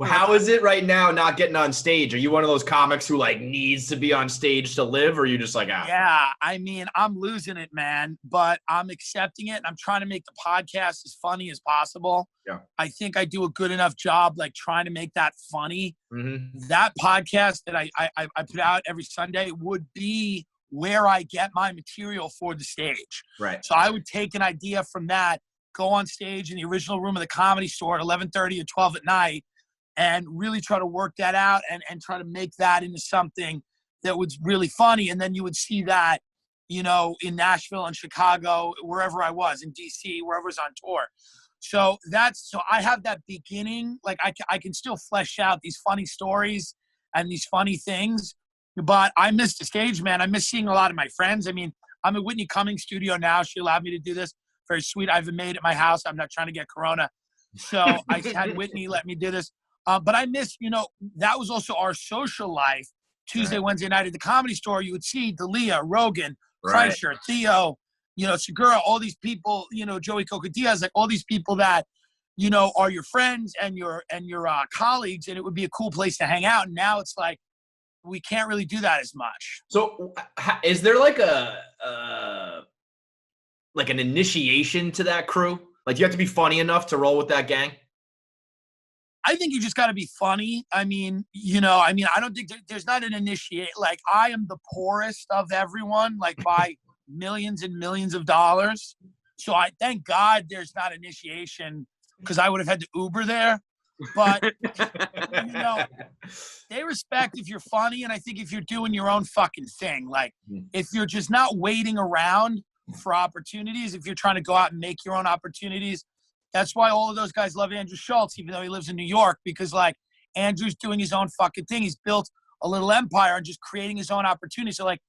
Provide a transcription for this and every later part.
How is it right now not getting on stage? Are you one of those comics who like needs to be on stage to live, or are you just like, Yeah, I mean, I'm losing it, man, but I'm accepting it and I'm trying to make the podcast as funny as possible. Yeah. I think I do a good enough job like trying to make that funny. Mm-hmm. That podcast that I put out every Sunday would be where I get my material for the stage. Right. So I would take an idea from that, go on stage in the original room of the Comedy Store at 11:30 or 12 at night, and really try to work that out and try to make that into something that was really funny. And then you would see that, you know, in Nashville and Chicago, wherever I was, in DC, wherever I was on tour. So I have that beginning, like I can still flesh out these funny stories and these funny things, but I miss the stage, man. I miss seeing a lot of my friends. I mean, I'm at Whitney Cummings' studio now. She allowed me to do this. Very sweet. I have a maid at my house. I'm not trying to get corona. So I had Whitney let me do this. But I miss, you know, that was also our social life. Tuesday, Wednesday night at the Comedy Store, you would see D'Elia, Rogan, Kreischer, Theo, you know, Segura, all these people, you know, Joey Coca Diaz, like all these people that, you know, are your friends and your colleagues, and it would be a cool place to hang out. And now it's like, we can't really do that as much. So is there like like an initiation to that crew? Like you have to be funny enough to roll with that gang? I think you just got to be funny. I mean, you know, I don't think there's not an initiate. Like I am the poorest of everyone, like by millions and millions of dollars. So I thank God there's not initiation, because I would have had to Uber there. But, you know, they respect if you're funny. And I think if you're doing your own fucking thing, like if you're just not waiting around for opportunities, if you're trying to go out and make your own opportunities. That's why all of those guys love Andrew Schultz, even though he lives in New York, because like Andrew's doing his own fucking thing. He's built a little empire and just creating his own opportunities. So like,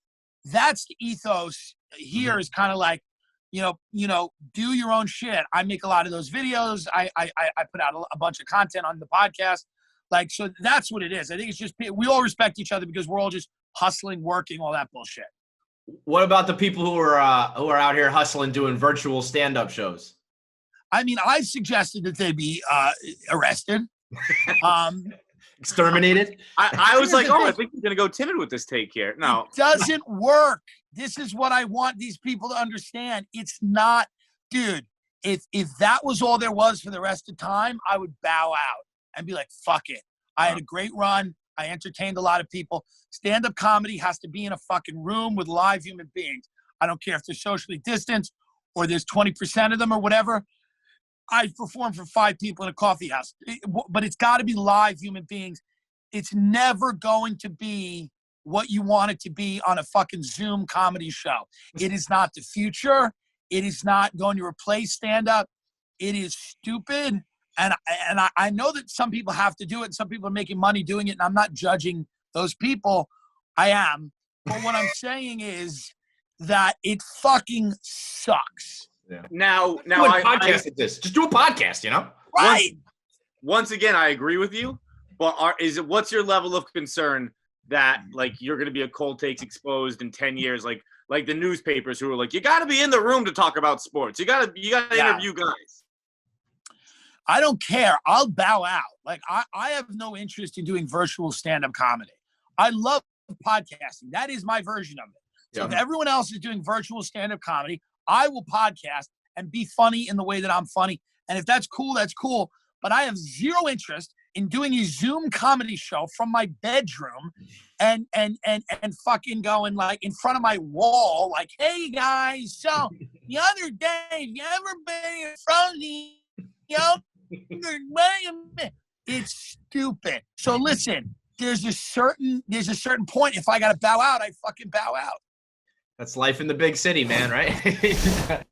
that's the ethos here, is kind of like, you know, do your own shit. I make a lot of those videos. I put out a bunch of content on the podcast. Like, so that's what it is. I think it's just, we all respect each other because we're all just hustling, working, all that bullshit. What about the people who are out here hustling, doing virtual stand-up shows? I mean, I've suggested that they be arrested. Exterminated? I was like, I think you're going to go timid with this take here. No. It doesn't work. This is what I want these people to understand. It's not, dude, if that was all there was for the rest of the time, I would bow out and be like, fuck it. I had a great run. I entertained a lot of people. Stand-up comedy has to be in a fucking room with live human beings. I don't care if they're socially distanced or there's 20% of them or whatever. I performed for 5 people in a coffee house, but it's got to be live human beings. It's never going to be what you want it to be on a fucking Zoom comedy show. It is not the future. It is not going to replace stand-up. It is stupid. And I know that some people have to do it and some people are making money doing it. And I'm not judging those people. I am. But what I'm saying is that it fucking sucks. Yeah. Now podcast at this. Just do a podcast, you know? Right. Once again, I agree with you. But what's your level of concern that like you're going to be a cold takes exposed in 10 years, like the newspapers who are like, you got to be in the room to talk about sports. You got to interview guys. I don't care. I'll bow out. Like I have no interest in doing virtual stand-up comedy. I love podcasting. That is my version of it. So if everyone else is doing virtual stand-up comedy, I will podcast and be funny in the way that I'm funny. And if that's cool, that's cool. But I have zero interest in doing a Zoom comedy show from my bedroom and fucking going like in front of my wall, like, hey guys, so the other day, you ever been in front of the it's stupid. So listen, there's a certain point. If I gotta bow out, I fucking bow out. That's life in the big city, man, right?